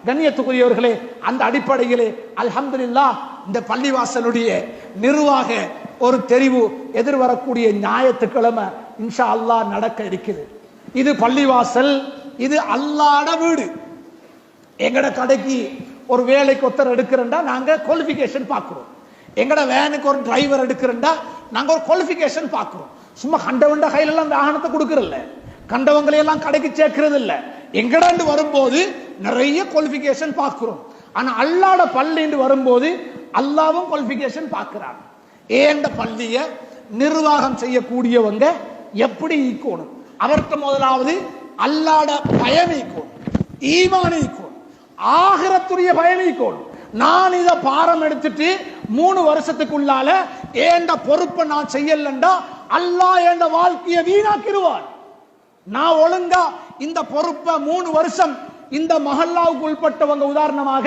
கண்ணியத்துக்குரியவர்களே, அந்த அடிப்படையிலே அல்ஹம்துலில்லாஹ் இந்த பள்ளிவாசலுடைய நிர்வாக ஒரு தெரிவு எதிர்வரக்கூடிய ஞாயிற்றுக்கிழமை இன்ஷா அல்லாஹ் நடக்க இருக்குது. இது பள்ளிவாசல், இது அல்லாஹ்ட வீடு. எங்கட கடைக்கு ஒரு வேலைக்கு ஒருத்தர் எடுக்கிறேன்டா நாங்க குவாலிஃபிகேஷன் பார்க்கிறோம். எங்கட வேனுக்கு ஒரு டிரைவர் எடுக்கிறேன்டா நாங்க ஒரு குவாலிஃபிகேஷன் பார்க்கிறோம். சும்மா கண்டவண்ட கையிலெல்லாம் வாகனத்தை கொடுக்கறதில்ல, கண்டவங்களையெல்லாம் கடைக்கு சேர்க்கிறது இல்ல. எங்கடாண்டு வரும்போது நிறைய குவாலிஃபிகேஷன் பார்க்கிறோம். ஆனா அல்லாஹ்ட பள்ளின்னு வரும்போது அல்லாஹ்வும் குவாலிஃபிகேஷன் பார்க்கிறாங்க. ஏண்ட பள்ளிய நிர்வாகம் செய்யக்கூடியவங்க எப்படி ஈக்கணும்? அவர்கிட்ட முதலாவது அல்லாஹ்ட பயம் ஈக்கணும், ஈமான் ஈக்கணும், ஆகிரத்துடைய பயம் ஈக்கணும். நான் இத பாரம் எடுத்துட்டு 3 வருஷத்துக்குள்ளால ஏண்ட பொறுப்பை நான் செய்யலண்டா அல்லாஹ் ஏண்ட வாழ்க்கையை வீணாக்கிடுவான். நான் ஒழுங்கா இந்த பொறுப்பை 3 வருஷம் இந்த மஹல்லாவுக்கு உள்பட்டவங்க உதாரணமாக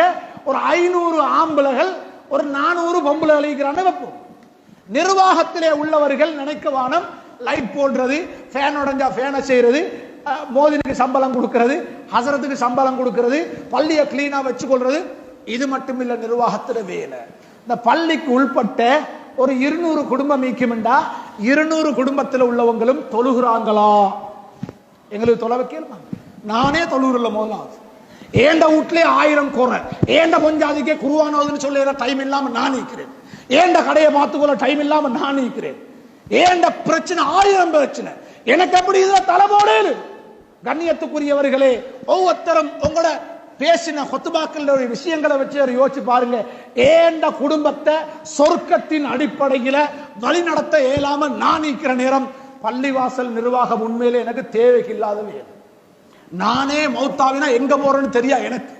ஒரு 500 ஆம்பளைகள் ஒரு 400 பொம்பளைகள் இருக்கிறான்னு வைப்போம். நிர்வாகத்திலே உள்ளவர்கள் நினைக்கவானம் லைட் போடுறது, ஃபேன் உடைஞ்சா ஃபேனை செய்யறது, மோதினுக்கு சம்பளம் கொடுக்கிறது, ஹசரத்துக்கு சம்பளம் கொடுக்கிறது, பள்ளியை கிளீனா வச்சுக்கொள்றது, இது மட்டும் இல்ல நிர்வாகத்தில வேலை. இந்த பள்ளிக்கு உள்பட்ட ஒரு 200 குடும்பம் மீக்கும்டா 200 குடும்பத்தில் உள்ளவங்களும் தொழுகிறாங்களா? எங்களுக்கு தொலை வைக்கலாமா? நானே தொழுகிறல முதலாவது. ஏண்ட வீட்லயே 1000 குறை, ஏண்ட பஞ்சாதிக்கே குருவானோதுன்னு சொல்ல டைம் இல்லாம நான் நிற்கிறேன், ஏண்ட கடையை பார்த்துக்கொள்ள டைம் இல்லாம நான் நிற்கிறேன், ஏண்ட பிரச்சனை 1000 பிரச்சனை, எனக்கு எப்படி இதுல தலைபோடு. கண்ணியத்துக்குரியவர்களே, ஒவ்வொருத்தரும் உங்களோட பேசின ஹுத்பாக்களோட விஷயங்களை வச்சு யோசிச்சு பாருங்க. ஏண்ட குடும்பத்தை சொர்க்கத்தின் அடிப்படையில வழி நடத்த இயலாம நான் நிற்கிற நேரம் பள்ளிவாசல் நிர்வாகம் உண்மையிலே எனக்கு தேவையில்லாத வேலை. நானே மௌத்தாவினா எங்க போறேன்னு தெரியா எனக்கு.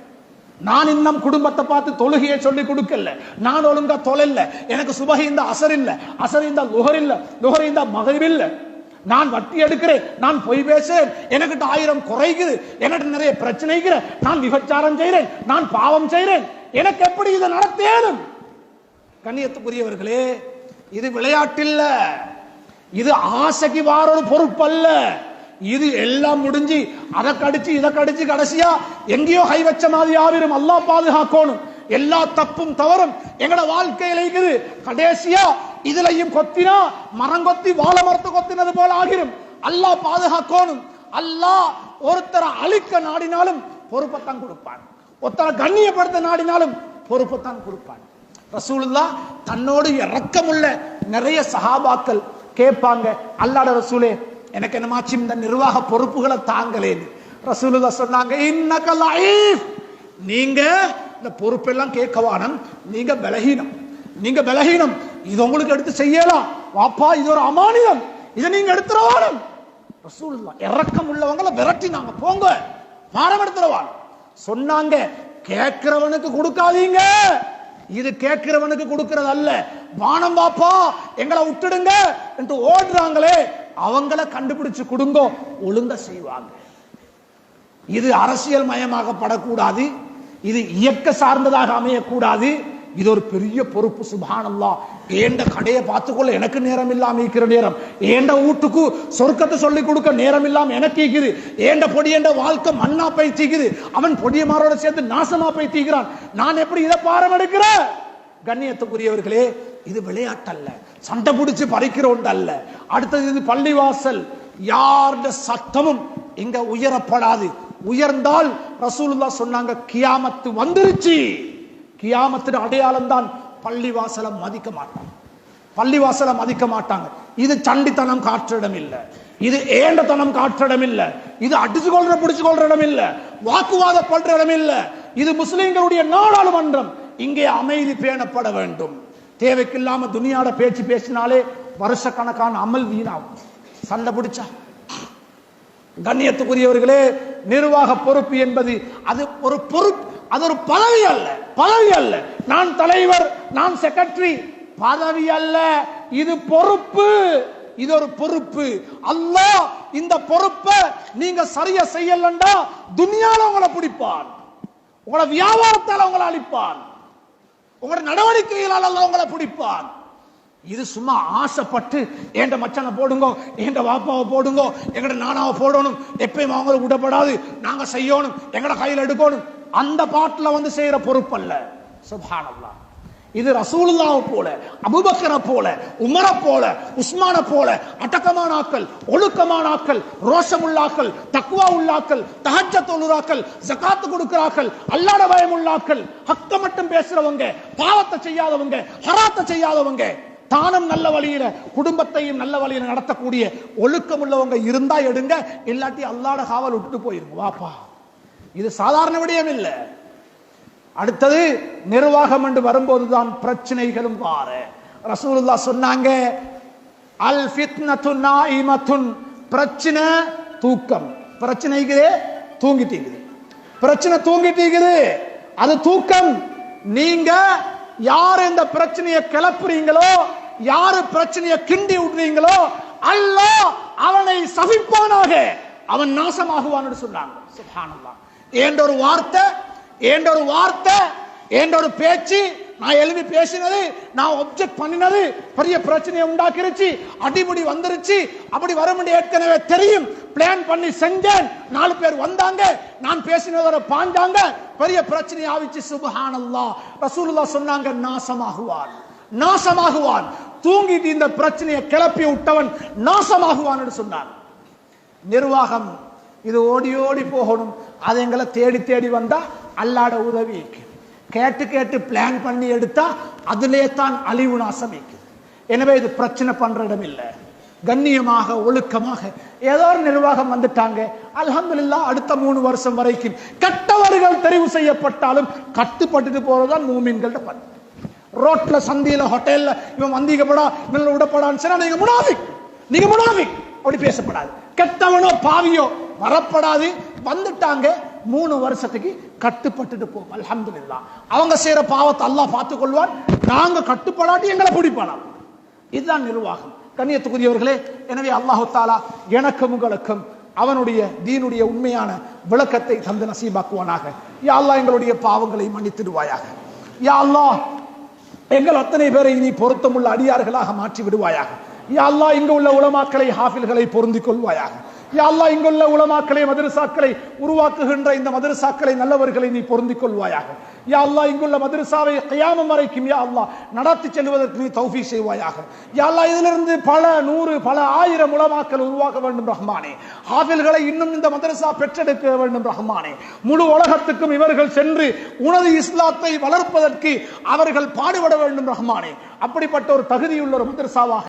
நான் இன்னும் குடும்பத்தை பார்த்து தொழுகையை சொல்லி கொடுக்கல, நான் ஒழுங்கா தொழல, எனக்கு சுபஹி இந்த அசர் இல்ல, அசர் இந்த லுஹர் இல்ல, லுஹர் இந்த மகரிப் இல்ல, நான் வட்டி எடுக்கிறேன், நான் பொய் பேசுறேன், எனக்கிட்ட 1000 குறைக்குது, எனக்கு நிறைய பிரச்சனைக்குது, நான் விபச்சாரம் செய்கிறேன், நான் பாவம் செய்கிறேன், எனக்கு எப்படி இதை நடத்தேனும்? கண்ணியத்துக்குரியவர்களே, இது விளையாட்டில்ல, இது ஆசைக்கு வார ஒரு பொறுப்பு அல்ல. இது எல்லாம் முடிஞ்சு அதை கடிச்சு இதை கடிச்சு கடைசியா எங்கேயோ கை வச்ச மாதிரி ஆவிரும். அல்லாஹ் பாதுகாக்கணும். எல்லா தப்பும் தவறும் எங்கட வாழ்க்கையில இருக்குது. கடைசியா இதுலயும் கொத்தினா மரம் கொத்தி வாழை மரத்தை கொத்தினது போல ஆகிரும். அல்லாஹ் பாதுகாக்கணும். அல்லாஹ் ஒருத்தரை அழிக்க நாடினாலும் பொறுப்பத்தான் கொடுப்பான், ஒருத்தரை கண்ணியப்படுத்த நாடினாலும் பொறுப்பத்தான் கொடுப்பான். ரசூலுல்லாஹ் தன்னோடு இரக்கமுள்ள நிறைய சஹாபாக்கள் கேட்பாங்க, அல்லாஹ்வுடைய ரசூலே எனக்கு என்னமாச்சு இந்த நிர்வாக பொறுப்புகளை தாங்களேன்னு. ரசூலுல்லாஹ் சொன்னாங்க, இன்னக லஈஃப், நீங்க இந்த பொறுப்பெல்லாம் கேட்கவானம், நீங்க பலஹீனம், நீங்க பலஹீனம், இது உங்களுக்கு எடுத்து செய்யலாம் வாப்பா, இது ஒரு அமானிதம், இதை நீங்க எடுத்துறவானம். ரசூலுல்லாஹ் இரக்கம் உள்ளவங்களை விரட்டினாங்க, போங்க பாரம் எடுத்துறவான் சொன்னாங்க. கேட்கிறவனுக்கு கொடுக்காதீங்க, இது கேட்கிறவனுக்கு கொடுக்கிறது அல்ல, வானம் வாப்பா எங்களை விட்டுடுங்க என்று ஓடுறாங்களே அவங்கள கண்டுபிடிச்சு கொடுங்கோ, ஒழுங்க செய்வாங்க. இது அரசியல் மயமாகப்படக்கூடாது, இது இயக்க சார்ந்ததாக அமையக்கூடாது. இது ஒரு பெரிய பொறுப்பு. சுப்ஹானல்லாஹ், ஏண்ட கடையை பார்த்துக்கொள்ள எனக்கு நேரம் இல்லாம இருக்கிற நேரம், ஏண்ட வீட்டுக்கு சொர்க்கத்தை சொல்லி கொடுக்க நேரம் இல்லாம எனக்கு இருக்குது, ஏண்ட பொடி என்ற வாழ்க்கை மண்ணா போய் தீக்குது, அவன் பொடியமாரோட சேர்ந்து நாசமா போய் தீக்கிறான், நான் எப்படி இதை பாரம் எடுக்கிற? கண்ணியத்துக்குரியவர்களே, இது விளையாட்டல்ல, சண்டை பிடிச்சு பறிக்கிற ஒன்று அல்ல. அடுத்தது இது பள்ளிவாசல், யாருடைய சத்தமும் இங்க உயரப்படாது. உயர்ந்தால் ரசூலுல்லாஹ் சொன்னாங்க, கியாமத்து வந்துருச்சு. கியாமத்தின் அடையாளம் தான் பள்ளிவாசலை மதிக்க மாட்டாங்க, பள்ளிவாசலை மதிக்க மாட்டாங்க. இது சண்டித்தனம் காற்ற இடம் இல்ல, இது ஏண்டத்தனம் காற்ற இடம் இல்ல, இது அடிச்சு கொள்ற பிடிச்சு கொள்ற இடம் இல்ல, வாக்குவாதப்படுற இடம் இல்ல. இது முஸ்லிம்களுடைய நாடாளுமன்றம். இங்கே அமைதி பேணப்பட வேண்டும். தேவைக்கில்லாம துனியாட பேச்சு பேசினாலே வருஷக்கணக்கான அமல் வீணாகும், சண்டை பிடிச்சா. கண்ணியத்துக்குரியவர்களே, நிர்வாக பொறுப்பு என்பது அது ஒரு பொறுப்பு, அது ஒரு பதவி அல்ல, பதவி அல்ல. நான் தலைவர், நான் செக்ரட்டரி, பதவி அல்ல, இது பொறுப்பு, இது ஒரு பொறுப்பு. அல்லாஹ் இந்த பொறுப்பை நீங்க சரியா செய்யலண்டா துனியால உங்களை பிடிப்பான், உங்களோட வியாபாரத்தால் உங்களை அழிப்பான், உங்களோட நடவடிக்கைகளால் அல்லாஹ் உங்களை பிடிப்பான். இது சும்மா ஆசைப்பட்டு ஏண்ட மச்சனை போடுங்க, ஏண்ட வாப்பாவை போடுங்க, எங்கட நானாவை போடணும், எப்பயும் அவங்களுக்கு விடப்படாது, நாங்க செய்யணும், எங்கட கையில் எடுக்கணும், அந்த பாட்டுல வந்து செய்யற பொறுப்பு அல்ல. சுப்ஹானல்லாஹ். இது ரசூலுல்லாஹ் போல, அபூபக்கரை போல, உமரை போல, உஸ்மானை போல அடக்கமான ஆக்கள், ஒழுக்கமான ஆக்கள், ரோஷமுள்ளாக்கள், தக்வா உள்ளாக்கள், தஹஜ்ஜத் தொழுறாக்கள், ஜகாத் கொடுக்கிறார்கள், அல்லாஹ்வுடைய பயம் உள்ளாக்கள், ஹக்க மட்டும் பேசுறவங்க, பாவத்தை செய்யாதவங்க, ஹராத்தை செய்யாதவங்க, தானும் நல்ல வழியில குடும்பத்தையும் நல்ல வழியில நடத்தக்கூடிய ஒழுக்கம் உள்ளவங்க இருந்தா எடுங்க, இல்லாட்டி அல்லாஹ்வுடைய காவல் விட்டுட்டு போயிருங்க. வாப்பா, இது சாதாரண விடயம் இல்லை. அடுத்தது நிர்வாகம் என்று வரும்போதுதான் பிரச்சனைகளும் வார. ரசூலுல்லாஹ் சொன்னாங்க, அல் ஃபித்னத்து நாயிமத்துன், பிரச்சனை தூக்கம். பிரச்சனைக்கு தூங்கிட்டீங்க, பிரச்சனை தூங்கிட்டீங்க, அது தூக்கம். நீங்க யாரு இந்த பிரச்சனையை கிளப்புறீங்களோ, யாரு பிரச்சனையை கிண்டி விடுறீங்களோ, அல்லாஹ் அவனை சபிப்பானாக, அவன் நாசமாகுவான்னு சொன்னாங்க. சுப்ஹானல்லாஹ். ஏண்ட ஒரு வார்த்தை, ஏண்ட ஒரு வார்த்தை, ஏண்ட ஒரு பேச்சு, நான் எழுதி பேசினது, நான் ஒப்ஜெக்ட் பண்ணினது பெரிய பிரச்சனையை உண்டாக்கிருச்சு, அடிபடி வந்துருச்சு. அப்படி வரும் ஏற்கனவே தெரியும், பிளான் பண்ணி செஞ்சேன், 4 பேர் வந்தாங்க, நான் பேசினதோட பாஞ்சாங்க, பெரிய பிரச்சனை ஆவிச்சு. சுப்ஹானல்லாஹ். ரசூலுல்லாஹ் சொன்னாங்க, நாசமாகுவான், நாசமாகுவான். தூங்கிட்டு இந்த பிரச்சனையை கிளப்பி விட்டவன் நாசமாகுவான் சொன்னார். நிர்வாகம் இது ஓடி ஓடி போகணும். அது எங்களை தேடி தேடி வந்தா அல்லாஹ்ட உதவி கேட்டு கேட்டு பிளான் பண்ணி எடுத்தா அதிலே தான் அழிவு நாசம் இருக்குது. எனவே இது பிரச்சனை பண்ற இடம் இல்லை. கண்ணியமாக ஒழுக்கமாக ஏதோ ஒரு நிர்வாகம் வந்துட்டாங்க, அல்ஹம்துலில்லாஹ். அடுத்த 3 வருஷம் வரைக்கும் கெட்டவர்கள் தெரிவு செய்யப்பட்டாலும் கட்டுப்பட்டு போறதுதான் மூமின்கள்ட்ட பண்பு. ரோட்ல சந்தியில ஹோட்டல்ல இவன் வந்திக்கப்படா இவன் விடப்படான்னு சொன்னா நீங்க முனாஃபிக், நீங்க முனாஃபிக் அப்படி பேசப்படாது. கெட்டவனோ பாவியோ வரப்படாது. வந்துட்டாங்க 3 வருஷத்துக்கு கட்டுப்பட்டு போகும். அல்ஹம்துலில்லாஹ். அவங்க செய்யற பாவத்தை அல்லாஹ் பார்த்துக் கொள்வான். நாங்க கட்டுப்படாட்டி எங்களை பிடிப்பானாம். இதுதான் நிர்வாகம். கண்ணியத்துக்குரியவர்களே, எனவே அல்லாஹ் தஆலா எனக்கும் உங்களுக்கும் அவனுடைய தீனுடைய உண்மையான விளக்கத்தை தந்து நசீபாக்குவானாக. யா அல்லாஹ், எங்களுடைய பாவங்களை மன்னித்திடுவாயாக. யா அல்லாஹ், எங்கள் அத்தனை பேரை நீ பொருத்தமுள்ள அடியார்களாக மாற்றி விடுவாயாக. யா அல்லாஹ், இங்கு உள்ள உலமாக்களை, ஹாஃபில்களை பொருந்திக் கொள்வாயாக. யா அல்லாஹ், இங்குள்ள உலமாக்களை, மதரசாக்களை உருவாக்குகின்ற இந்த மதரசாக்களை நல்லவர்களை நீ பொருந்திக் கொள்வாயாக. யா அல்லாஹ், இங்குள்ள மதரசாவை கியாமம் வரைக்கும் யா அல்லாஹ் நடத்தி செல்வதற்கு நீ தௌஃபீக் செய்வாயாக. யா அல்லாஹ், இதிலிருந்து பல 100 பல 1000 உலமாக்கள் உருவாக வேண்டும் ரஹ்மானே. ஹாஃபில்களை இன்னும் இந்த மதரசா பெற்றெடுக்க வேண்டும் ரஹ்மானே. முழு உலகத்துக்கும் இவர்கள் சென்று உனது இஸ்லாத்தை வளர்ப்பதற்கு அவர்கள் பாடுபட வேண்டும் ரஹ்மானே. அப்படிப்பட்ட ஒரு தகுதியுள்ள ஒரு மதரசாவாக